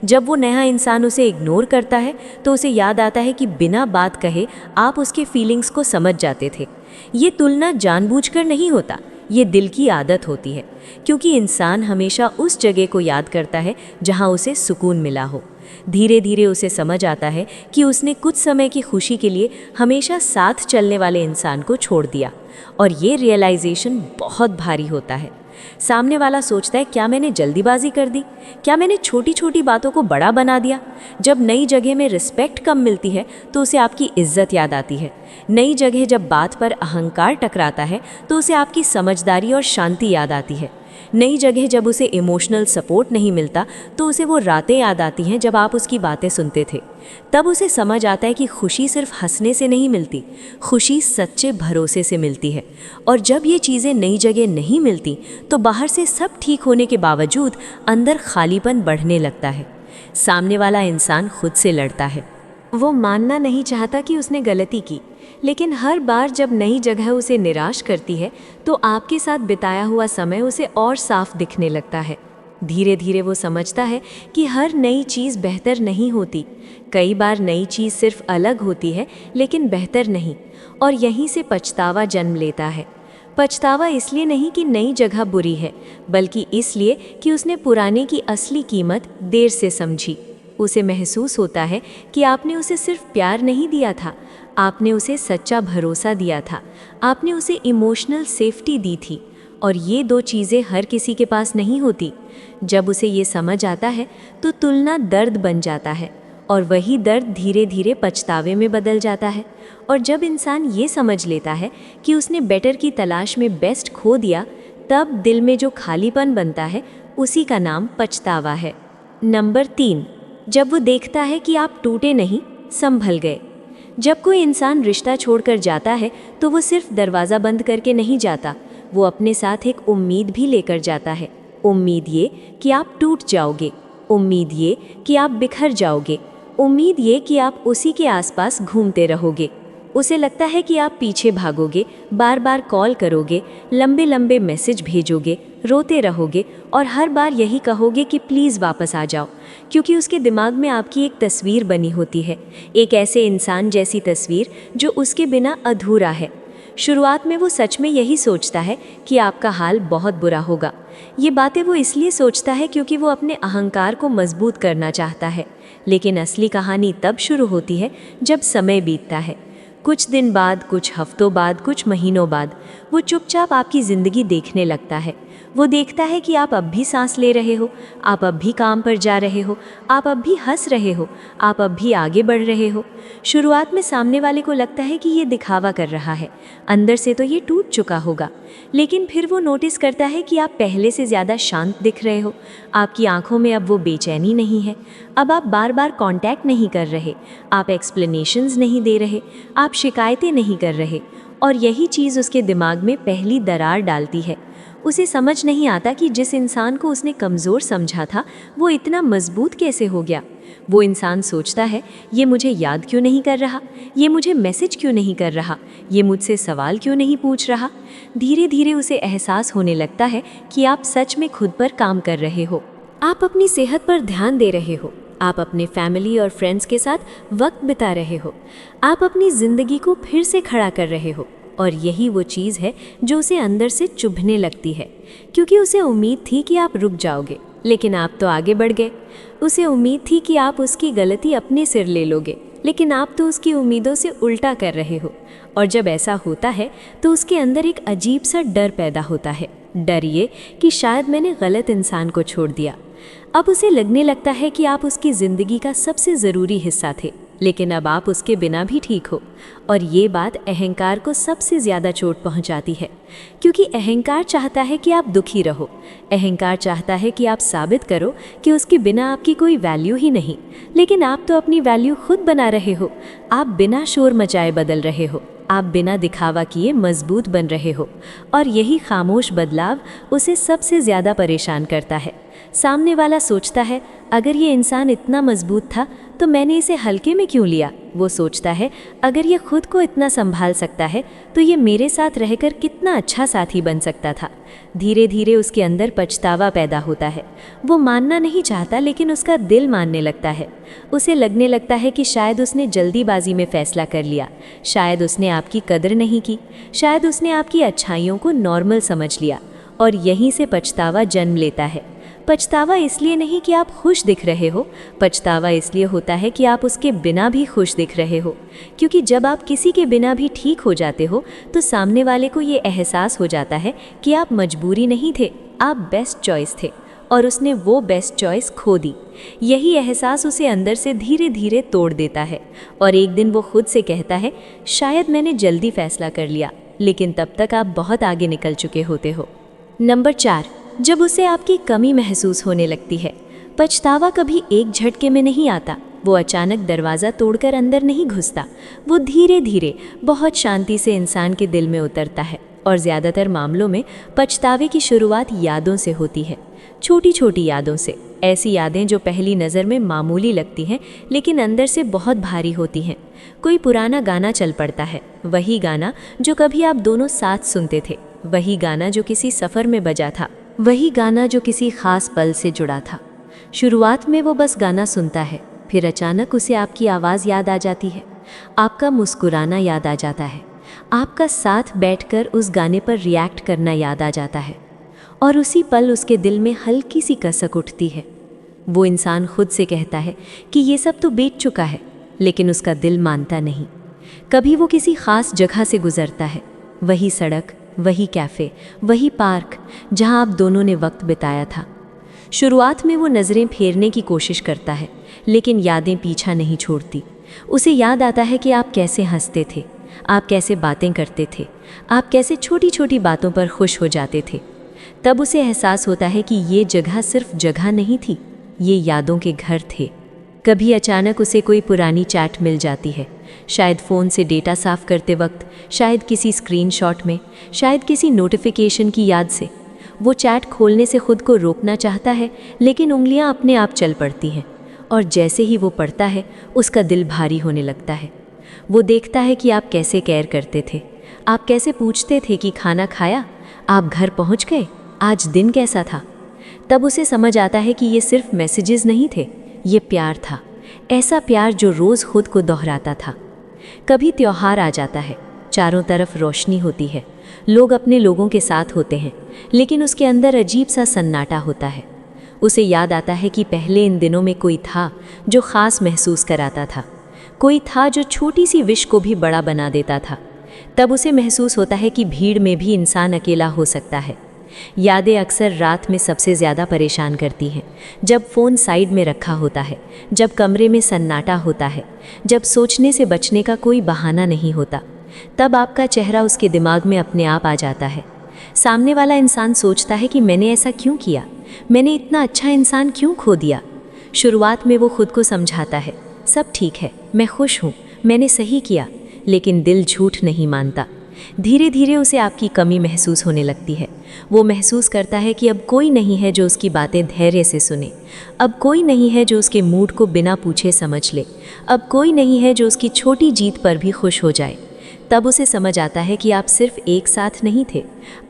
जब वो नया इंसान उसे इग्नोर करता है तो उसे याद आता है कि बिना बात कहे आप उसके फीलिंग्स को समझ जाते थे। ये तुलना जानबूझकर नहीं होता, ये दिल की आदत होती है, क्योंकि इंसान हमेशा उस जगह को याद करता है जहाँ उसे सुकून मिला हो। धीरे धीरे उसे समझ आता है कि उसने कुछ समय की खुशी के लिए हमेशा साथ चलने वाले इंसान को छोड़ दिया, और ये रियलाइजेशन बहुत भारी होता है। सामने वाला सोचता है, क्या मैंने जल्दीबाजी कर दी, क्या मैंने छोटी छोटी बातों को बड़ा बना दिया। जब नई जगह में रिस्पेक्ट कम मिलती है तो उसे आपकी इज्जत याद आती है। नई जगह जब बात पर अहंकार टकराता है तो उसे आपकी समझदारी और शांति याद आती है। नई जगह जब उसे इमोशनल सपोर्ट नहीं मिलता तो उसे वो रातें याद आती हैं जब आप उसकी बातें सुनते थे। तब उसे समझ आता है कि खुशी सिर्फ हंसने से नहीं मिलती, खुशी सच्चे भरोसे से मिलती है। और जब ये चीज़ें नई जगह नहीं मिलती तो बाहर से सब ठीक होने के बावजूद अंदर खालीपन बढ़ने लगता है। सामने वाला इंसान खुद से लड़ता है। वो मानना नहीं चाहता कि उसने गलती की, लेकिन हर बार जब नई जगह उसे निराश करती है तो आपके साथ बिताया हुआ समय उसे और साफ दिखने लगता है। धीरे धीरे वो समझता है कि हर नई चीज़ बेहतर नहीं होती। कई बार नई चीज़ सिर्फ अलग होती है लेकिन बेहतर नहीं, और यहीं से पछतावा जन्म लेता है। पछतावा इसलिए नहीं कि नई जगह बुरी है, बल्कि इसलिए कि उसने पुराने की असली कीमत देर से समझी। उसे महसूस होता है कि आपने उसे सिर्फ प्यार नहीं दिया था, आपने उसे सच्चा भरोसा दिया था, आपने उसे इमोशनल सेफ्टी दी थी, और ये दो चीज़ें हर किसी के पास नहीं होती। जब उसे ये समझ आता है तो तुलना दर्द बन जाता है, और वही दर्द धीरे धीरे पछतावे में बदल जाता है। और जब इंसान ये समझ लेता है कि उसने बेटर की तलाश में बेस्ट खो दिया, तब दिल में जो खालीपन बनता है उसी का नाम पछतावा है। नंबर 3, जब वो देखता है कि आप टूटे नहीं, संभल गए। जब कोई इंसान रिश्ता छोड़कर जाता है तो वो सिर्फ दरवाज़ा बंद करके नहीं जाता, वो अपने साथ एक उम्मीद भी लेकर जाता है। उम्मीद ये कि आप टूट जाओगे, उम्मीद ये कि आप बिखर जाओगे, उम्मीद ये कि आप उसी के आसपास घूमते रहोगे। उसे लगता है कि आप पीछे भागोगे, बार बार कॉल करोगे, लंबे लंबे मैसेज भेजोगे, रोते रहोगे और हर बार यही कहोगे कि प्लीज़ वापस आ जाओ, क्योंकि उसके दिमाग में आपकी एक तस्वीर बनी होती है, एक ऐसे इंसान जैसी तस्वीर जो उसके बिना अधूरा है। शुरुआत में वो सच में यही सोचता है कि आपका हाल बहुत बुरा होगा। ये बातें वो इसलिए सोचता है क्योंकि वो अपने अहंकार को मजबूत करना चाहता है। लेकिन असली कहानी तब शुरू होती है जब समय बीतता है। कुछ दिन बाद, कुछ हफ्तों बाद, कुछ महीनों बाद वो चुपचाप आपकी ज़िंदगी देखने लगता है। वो देखता है कि आप अब भी सांस ले रहे हो, आप अब भी काम पर जा रहे हो, आप अब भी हंस रहे हो, आप अब भी आगे बढ़ रहे हो। शुरुआत में सामने वाले को लगता है कि ये दिखावा कर रहा है, अंदर से तो ये टूट चुका होगा। लेकिन फिर वो नोटिस करता है कि आप पहले से ज़्यादा शांत दिख रहे हो, आपकी आंखों में अब वो बेचैनी नहीं है, अब आप बार बार कांटेक्ट नहीं कर रहे, आप एक्सप्लेनेशंस नहीं दे रहे, आप शिकायतें नहीं कर रहे। और यही चीज़ उसके दिमाग में पहली दरार डालती है। उसे समझ नहीं आता कि जिस इंसान को उसने कमज़ोर समझा था वो इतना मजबूत कैसे हो गया। वो इंसान सोचता है, ये मुझे याद क्यों नहीं कर रहा, ये मुझे मैसेज क्यों नहीं कर रहा, ये मुझसे सवाल क्यों नहीं पूछ रहा। धीरे धीरे उसे एहसास होने लगता है कि आप सच में खुद पर काम कर रहे हो, आप अपनी सेहत पर ध्यान दे रहे हो, आप अपने फैमिली और फ्रेंड्स के साथ वक्त बिता रहे हो, आप अपनी ज़िंदगी को फिर से खड़ा कर रहे हो। और यही वो चीज़ है जो उसे अंदर से चुभने लगती है, क्योंकि उसे उम्मीद थी कि आप रुक जाओगे, लेकिन आप तो आगे बढ़ गए। उसे उम्मीद थी कि आप उसकी गलती अपने सिर ले लोगे, लेकिन आप तो उसकी उम्मीदों से उल्टा कर रहे हो। और जब ऐसा होता है तो उसके अंदर एक अजीब सा डर पैदा होता है। डर ये कि शायद मैंने गलत इंसान को छोड़ दिया। अब उसे लगने लगता है कि आप उसकी ज़िंदगी का सबसे ज़रूरी हिस्सा थे, लेकिन अब आप उसके बिना भी ठीक हो। और ये बात अहंकार को सबसे ज़्यादा चोट पहुंचाती है, क्योंकि अहंकार चाहता है कि आप दुखी रहो। अहंकार चाहता है कि आप साबित करो कि उसके बिना आपकी कोई वैल्यू ही नहीं, लेकिन आप तो अपनी वैल्यू खुद बना रहे हो। आप बिना शोर मचाए बदल रहे हो, आप बिना दिखावा किए मजबूत बन रहे हो। और यही खामोश बदलाव उसे सबसे ज़्यादा परेशान करता है। सामने वाला सोचता है, अगर ये इंसान इतना मजबूत था तो मैंने इसे हल्के में क्यों लिया। वो सोचता है, अगर ये खुद को इतना संभाल सकता है तो ये मेरे साथ रहकर कितना अच्छा साथी बन सकता था। धीरे धीरे उसके अंदर पछतावा पैदा होता है। वो मानना नहीं चाहता, लेकिन उसका दिल मानने लगता है। उसे लगने लगता है कि शायद उसने जल्दीबाजी में फैसला कर लिया, शायद उसने आपकी कदर नहीं की, शायद उसने आपकी अच्छाइयों को नॉर्मल समझ लिया। और यहीं से पछतावा जन्म लेता है। पछतावा इसलिए नहीं कि आप खुश दिख रहे हो, पछतावा इसलिए होता है कि आप उसके बिना भी खुश दिख रहे हो। क्योंकि जब आप किसी के बिना भी ठीक हो जाते हो तो सामने वाले को ये एहसास हो जाता है कि आप मजबूरी नहीं थे, आप बेस्ट चॉइस थे, और उसने वो बेस्ट चॉइस खो दी। यही एहसास उसे अंदर से धीरे धीरे तोड़ देता है। और एक दिन वो खुद से कहता है, शायद मैंने जल्दी फैसला कर लिया, लेकिन तब तक आप बहुत आगे निकल चुके होते हो। नंबर 4, जब उसे आपकी कमी महसूस होने लगती है। पछतावा कभी एक झटके में नहीं आता, वो अचानक दरवाज़ा तोड़कर अंदर नहीं घुसता। वो धीरे धीरे बहुत शांति से इंसान के दिल में उतरता है। और ज़्यादातर मामलों में पछतावे की शुरुआत यादों से होती है, छोटी छोटी यादों से। ऐसी यादें जो पहली नज़र में मामूली लगती हैं, लेकिन अंदर से बहुत भारी होती हैं। कोई पुराना गाना चल पड़ता है, वही गाना जो कभी आप दोनों साथ सुनते थे, वही गाना जो किसी सफ़र में बजा था, वही गाना जो किसी ख़ास पल से जुड़ा था। शुरुआत में वो बस गाना सुनता है, फिर अचानक उसे आपकी आवाज़ याद आ जाती है, आपका मुस्कुराना याद आ जाता है, आपका साथ बैठकर उस गाने पर रिएक्ट करना याद आ जाता है। और उसी पल उसके दिल में हल्की सी कसक उठती है। वो इंसान खुद से कहता है कि ये सब तो बीत चुका है, लेकिन उसका दिल मानता नहीं। कभी वो किसी ख़ास जगह से गुज़रता है, वही सड़क, वही कैफ़े, वही पार्क जहां आप दोनों ने वक्त बिताया था। शुरुआत में वो नज़रें फेरने की कोशिश करता है, लेकिन यादें पीछा नहीं छोड़ती। उसे याद आता है कि आप कैसे हंसते थे, आप कैसे बातें करते थे, आप कैसे छोटी छोटी बातों पर खुश हो जाते थे। तब उसे एहसास होता है कि ये जगह सिर्फ जगह नहीं थी, ये यादों के घर थे। कभी अचानक उसे कोई पुरानी चैट मिल जाती है, शायद फ़ोन से डेटा साफ़ करते वक्त, शायद किसी स्क्रीनशॉट में, शायद किसी नोटिफिकेशन की याद से। वो चैट खोलने से खुद को रोकना चाहता है, लेकिन उंगलियां अपने आप चल पड़ती हैं। और जैसे ही वो पढ़ता है, उसका दिल भारी होने लगता है। वो देखता है कि आप कैसे केयर करते थे, आप कैसे पूछते थे कि खाना खाया, आप घर पहुंच गए, आज दिन कैसा था। तब उसे समझ आता है कि ये सिर्फ मैसेजेस नहीं थे, ये प्यार था, ऐसा प्यार जो रोज़ खुद को दोहराता था। कभी त्योहार आ जाता है, चारों तरफ रोशनी होती है, लोग अपने लोगों के साथ होते हैं, लेकिन उसके अंदर अजीब सा सन्नाटा होता है। उसे याद आता है कि पहले इन दिनों में कोई था जो ख़ास महसूस कराता था, कोई था जो छोटी सी विश को भी बड़ा बना देता था। तब उसे महसूस होता है कि भीड़ में भी इंसान अकेला हो सकता है। यादें अक्सर रात में सबसे ज़्यादा परेशान करती हैं, जब फ़ोन साइड में रखा होता है, जब कमरे में सन्नाटा होता है, जब सोचने से बचने का कोई बहाना नहीं होता। तब आपका चेहरा उसके दिमाग में अपने आप आ जाता है। सामने वाला इंसान सोचता है कि मैंने ऐसा क्यों किया, मैंने इतना अच्छा इंसान क्यों खो दिया। शुरुआत में वो खुद को समझाता है, सब ठीक है, मैं खुश हूँ, मैंने सही किया, लेकिन दिल झूठ नहीं मानता। धीरे धीरे उसे आपकी कमी महसूस होने लगती है। वो महसूस करता है कि अब कोई नहीं है जो उसकी बातें धैर्य से सुने, अब कोई नहीं है जो उसके मूड को बिना पूछे समझ ले, अब कोई नहीं है जो उसकी छोटी जीत पर भी खुश हो जाए। तब उसे समझ आता है कि आप सिर्फ एक साथ नहीं थे,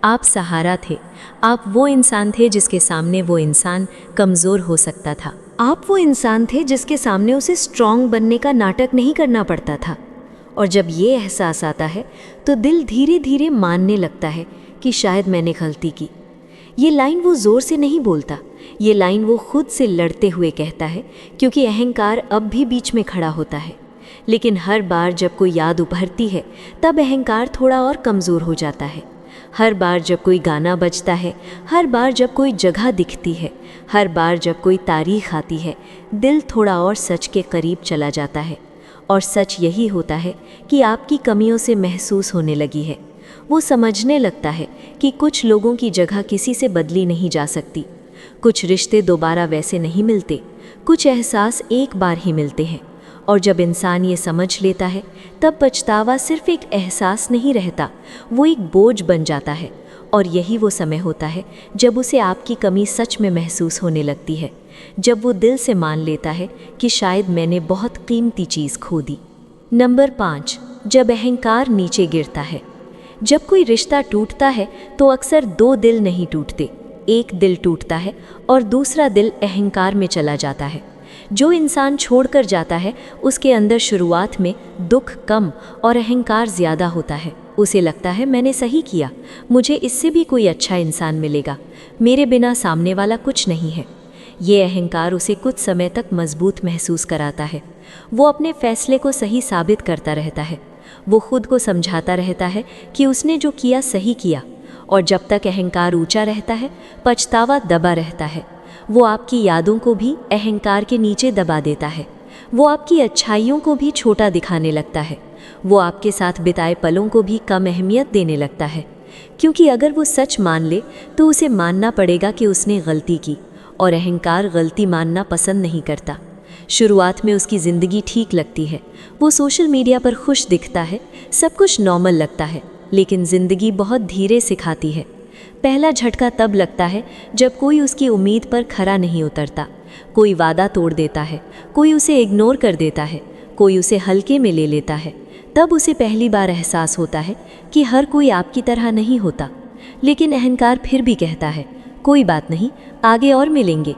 आप सहारा थे। आप वो इंसान थे जिसके सामने वो इंसान कमज़ोर हो सकता था। आप वो इंसान थे जिसके सामने उसे स्ट्रॉन्ग बनने का नाटक नहीं करना पड़ता था। और जब ये एहसास आता है तो दिल धीरे धीरे मानने लगता है कि शायद मैंने गलती की। ये लाइन वो ज़ोर से नहीं बोलता, ये लाइन वो खुद से लड़ते हुए कहता है, क्योंकि अहंकार अब भी बीच में खड़ा होता है। लेकिन हर बार जब कोई याद उभरती है तब अहंकार थोड़ा और कमज़ोर हो जाता है। हर बार जब कोई गाना बजता है, हर बार जब कोई जगह दिखती है, हर बार जब कोई तारीख आती है, दिल थोड़ा और सच के करीब चला जाता है। और सच यही होता है कि आपकी कमियों से महसूस होने लगी है। वो समझने लगता है कि कुछ लोगों की जगह किसी से बदली नहीं जा सकती, कुछ रिश्ते दोबारा वैसे नहीं मिलते, कुछ एहसास एक बार ही मिलते हैं। और जब इंसान ये समझ लेता है तब पछतावा सिर्फ एक एहसास नहीं रहता, वो एक बोझ बन जाता है। और यही वो समय होता है जब उसे आपकी कमी सच में महसूस होने लगती है, जब वो दिल से मान लेता है कि शायद मैंने बहुत कीमती चीज़ खो दी। नंबर 5, जब अहंकार नीचे गिरता है। जब कोई रिश्ता टूटता है तो अक्सर 2 दिल नहीं टूटते, एक दिल टूटता है और दूसरा दिल अहंकार में चला जाता है। जो इंसान छोड़कर जाता है उसके अंदर शुरुआत में दुख कम और अहंकार ज़्यादा होता है। उसे लगता है मैंने सही किया, मुझे इससे भी कोई अच्छा इंसान मिलेगा, मेरे बिना सामने वाला कुछ नहीं है। ये अहंकार उसे कुछ समय तक मजबूत महसूस कराता है। वो अपने फैसले को सही साबित करता रहता है, वो खुद को समझाता रहता है कि उसने जो किया सही किया। और जब तक अहंकार ऊंचा रहता है, पछतावा दबा रहता है। वो आपकी यादों को भी अहंकार के नीचे दबा देता है, वो आपकी अच्छाइयों को भी छोटा दिखाने लगता है, वो आपके साथ बिताए पलों को भी कम अहमियत देने लगता है। क्योंकि अगर वो सच मान ले तो उसे मानना पड़ेगा कि उसने गलती की, और अहंकार गलती मानना पसंद नहीं करता। शुरुआत में उसकी ज़िंदगी ठीक लगती है, वो सोशल मीडिया पर खुश दिखता है, सब कुछ नॉर्मल लगता है, लेकिन ज़िंदगी बहुत धीरे सिखाती है। पहला झटका तब लगता है जब कोई उसकी उम्मीद पर खरा नहीं उतरता, कोई वादा तोड़ देता है, कोई उसे इग्नोर कर देता है, कोई उसे हल्के में ले लेता है। तब उसे पहली बार एहसास होता है कि हर कोई आपकी तरह नहीं होता। लेकिन अहंकार फिर भी कहता है कोई बात नहीं, आगे और मिलेंगे।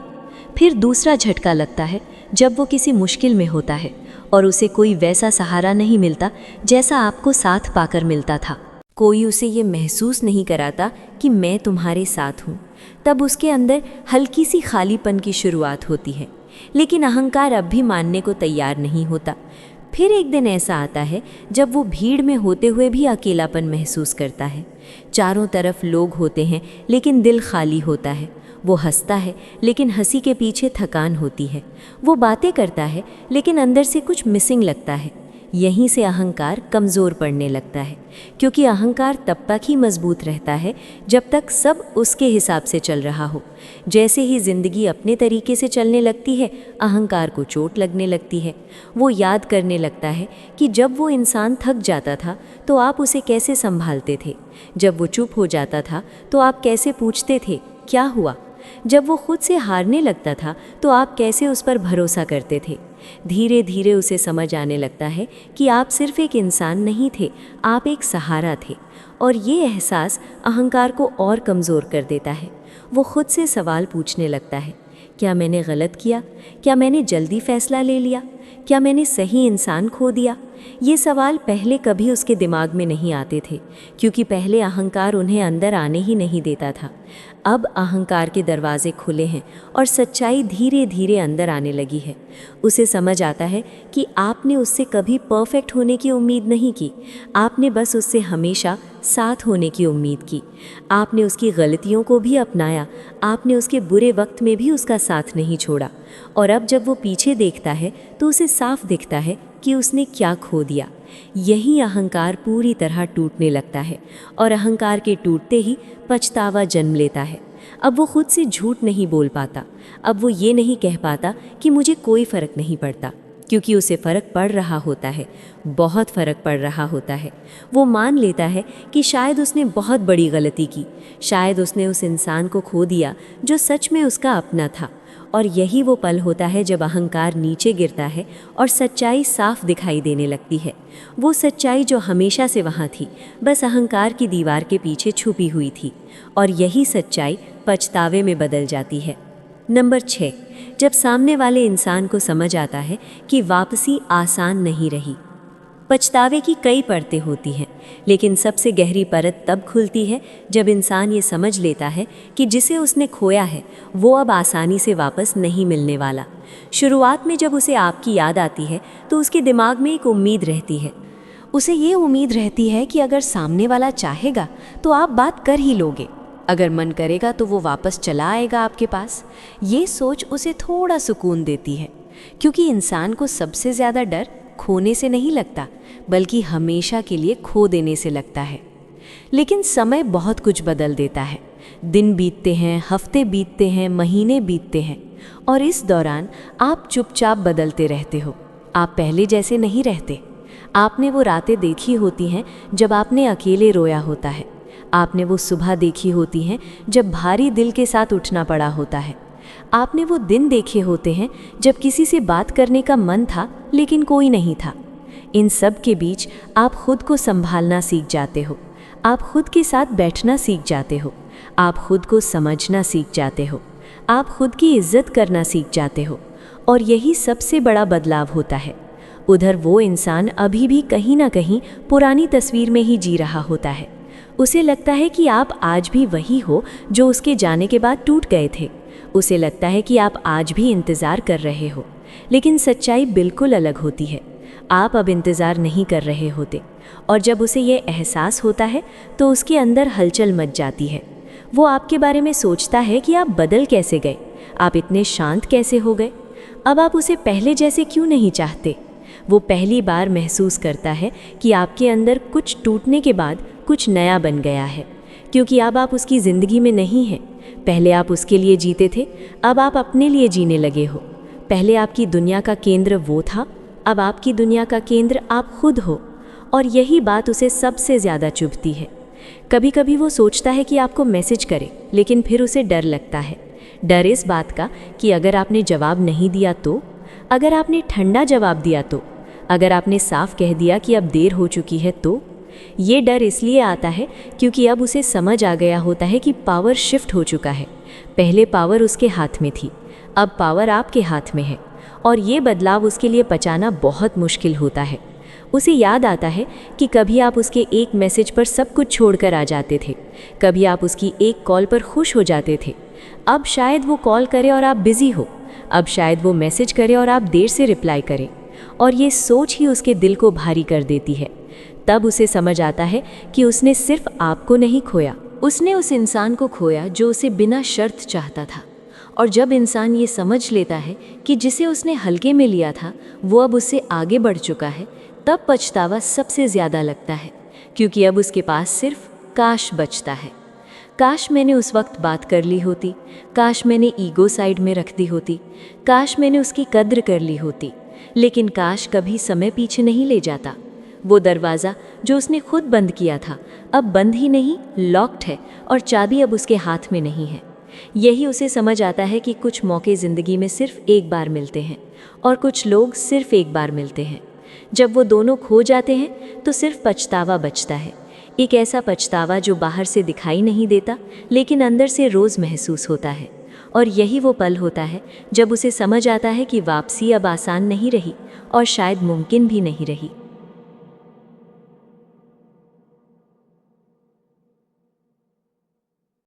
फिर दूसरा झटका लगता है जब वो किसी मुश्किल में होता है और उसे कोई वैसा सहारा नहीं मिलता जैसा आपको साथ पाकर मिलता था। कोई उसे ये महसूस नहीं कराता कि मैं तुम्हारे साथ हूँ। तब उसके अंदर हल्की सी खालीपन की शुरुआत होती है, लेकिन अहंकार अब भी मानने को तैयार नहीं होता। फिर एक दिन ऐसा आता है जब वो भीड़ में होते हुए भी अकेलापन महसूस करता है। चारों तरफ लोग होते हैं लेकिन दिल खाली होता है। वो हंसता है लेकिन हंसी के पीछे थकान होती है। वो बातें करता है लेकिन अंदर से कुछ मिसिंग लगता है। यहीं से अहंकार कमज़ोर पड़ने लगता है, क्योंकि अहंकार तब तक ही मजबूत रहता है जब तक सब उसके हिसाब से चल रहा हो। जैसे ही ज़िंदगी अपने तरीके से चलने लगती है, अहंकार को चोट लगने लगती है। वो याद करने लगता है कि जब वो इंसान थक जाता था तो आप उसे कैसे संभालते थे, जब वो चुप हो जाता था तो आप कैसे पूछते थे क्या हुआ, जब वो खुद से हारने लगता था तो आप कैसे उस पर भरोसा करते थे। धीरे धीरे उसे समझ आने लगता है कि आप सिर्फ एक इंसान नहीं थे, आप एक सहारा थे। और ये एहसास अहंकार को और कमज़ोर कर देता है। वो खुद से सवाल पूछने लगता है, क्या मैंने गलत किया, क्या मैंने जल्दी फैसला ले लिया, क्या मैंने सही इंसान खो दिया? ये सवाल पहले कभी उसके दिमाग में नहीं आते थे, क्योंकि पहले अहंकार उन्हें अंदर आने ही नहीं देता था। अब अहंकार के दरवाजे खुले हैं और सच्चाई धीरे धीरे अंदर आने लगी है। उसे समझ आता है कि आपने उससे कभी परफेक्ट होने की उम्मीद नहीं की, आपने बस उससे हमेशा साथ होने की उम्मीद की। आपने उसकी गलतियों को भी अपनाया, आपने उसके बुरे वक्त में भी उसका साथ नहीं छोड़ा। और अब जब वो पीछे देखता है तो उसे साफ दिखता है कि उसने क्या खो दिया। यही अहंकार पूरी तरह टूटने लगता है और अहंकार के टूटते ही पछतावा जन्म लेता है। अब वो खुद से झूठ नहीं बोल पाता, अब वो ये नहीं कह पाता कि मुझे कोई फ़र्क नहीं पड़ता, क्योंकि उसे फ़र्क पड़ रहा होता है, बहुत फ़र्क पड़ रहा होता है। वो मान लेता है कि शायद उसने बहुत बड़ी गलती की, शायद उसने उस इंसान को खो दिया जो सच में उसका अपना था। और यही वो पल होता है जब अहंकार नीचे गिरता है और सच्चाई साफ दिखाई देने लगती है। वो सच्चाई जो हमेशा से वहाँ थी, बस अहंकार की दीवार के पीछे छुपी हुई थी। और यही सच्चाई पछतावे में बदल जाती है। नंबर 6, जब सामने वाले इंसान को समझ आता है कि वापसी आसान नहीं रही। पछतावे की कई परतें होती हैं, लेकिन सबसे गहरी परत तब खुलती है जब इंसान ये समझ लेता है कि जिसे उसने खोया है वो अब आसानी से वापस नहीं मिलने वाला। शुरुआत में जब उसे आपकी याद आती है तो उसके दिमाग में एक उम्मीद रहती है। उसे ये उम्मीद रहती है कि अगर सामने वाला चाहेगा तो आप बात कर ही लोगे, अगर मन करेगा तो वो वापस चला आएगा आपके पास। ये सोच उसे थोड़ा सुकून देती है, क्योंकि इंसान को सबसे ज़्यादा डर खोने से नहीं लगता, बल्कि हमेशा के लिए खो देने से लगता है। लेकिन समय बहुत कुछ बदल देता है। दिन बीतते हैं, हफ्ते बीतते हैं, महीने बीतते हैं, और इस दौरान आप चुपचाप बदलते रहते हो। आप पहले जैसे नहीं रहते। आपने वो रातें देखी होती हैं जब आपने अकेले रोया होता है। आपने वो सुबह देखी होती हैं जब भारी दिल के साथ उठना पड़ा होता है। आपने वो दिन देखे होते हैं जब किसी से बात करने का मन था लेकिन कोई नहीं था। इन सब के बीच आप खुद को संभालना सीख जाते हो, आप खुद के साथ बैठना सीख जाते हो, आप खुद को समझना सीख जाते हो, आप खुद की इज्जत करना सीख जाते हो। और यही सबसे बड़ा बदलाव होता है। उधर वो इंसान अभी भी कहीं ना कहीं पुरानी तस्वीर में ही जी रहा होता है। उसे लगता है कि आप आज भी वही हो जो उसके जाने के बाद टूट गए थे। उसे लगता है कि आप आज भी इंतज़ार कर रहे हो, लेकिन सच्चाई बिल्कुल अलग होती है। आप अब इंतज़ार नहीं कर रहे होते। और जब उसे ये एहसास होता है तो उसके अंदर हलचल मच जाती है। वो आपके बारे में सोचता है कि आप बदल कैसे गए, आप इतने शांत कैसे हो गए, अब आप उसे पहले जैसे क्यों नहीं चाहते। वो पहली बार महसूस करता है कि आपके अंदर कुछ टूटने के बाद कुछ नया बन गया है, क्योंकि अब आप उसकी ज़िंदगी में नहीं हैं। पहले आप उसके लिए जीते थे, अब आप अपने लिए जीने लगे हो। पहले आपकी दुनिया का केंद्र वो था, अब आपकी दुनिया का केंद्र आप खुद हो। और यही बात उसे सबसे ज़्यादा चुभती है। कभी कभी वो सोचता है कि आपको मैसेज करे, लेकिन फिर उसे डर लगता है। डर इस बात का कि अगर आपने जवाब नहीं दिया तो, अगर आपने ठंडा जवाब दिया तो, अगर आपने साफ कह दिया कि अब देर हो चुकी है तो। ये डर इसलिए आता है क्योंकि अब उसे समझ आ गया होता है कि पावर शिफ्ट हो चुका है। पहले पावर उसके हाथ में थी, अब पावर आपके हाथ में है। और ये बदलाव उसके लिए पचाना बहुत मुश्किल होता है। उसे याद आता है कि कभी आप उसके एक मैसेज पर सब कुछ छोड़कर आ जाते थे, कभी आप उसकी एक कॉल पर खुश हो जाते थे। अब शायद वो कॉल करे और आप बिज़ी हो, अब शायद वो मैसेज करे और आप देर से रिप्लाई करें। और ये सोच ही उसके दिल को भारी कर देती है। तब उसे समझ आता है कि उसने सिर्फ आपको नहीं खोया, उसने उस इंसान को खोया जो उसे बिना शर्त चाहता था। और जब इंसान ये समझ लेता है कि जिसे उसने हल्के में लिया था वो अब उससे आगे बढ़ चुका है, तब पछतावा सबसे ज़्यादा लगता है, क्योंकि अब उसके पास सिर्फ काश बचता है। काश मैंने उस वक्त बात कर ली होती, काश मैंने ईगो साइड में रख दी होती, काश मैंने उसकी कद्र कर ली होती। लेकिन काश कभी समय पीछे नहीं ले जाता। वो दरवाज़ा जो उसने खुद बंद किया था अब बंद ही नहीं, लॉक्ड है, और चाबी अब उसके हाथ में नहीं है। यही उसे समझ आता है कि कुछ मौके ज़िंदगी में सिर्फ एक बार मिलते हैं और कुछ लोग सिर्फ एक बार मिलते हैं। जब वो दोनों खो जाते हैं तो सिर्फ पछतावा बचता है, एक ऐसा पछतावा जो बाहर से दिखाई नहीं देता लेकिन अंदर से रोज़ महसूस होता है। और यही वो पल होता है जब उसे समझ आता है कि वापसी अब आसान नहीं रही और शायद मुमकिन भी नहीं रही।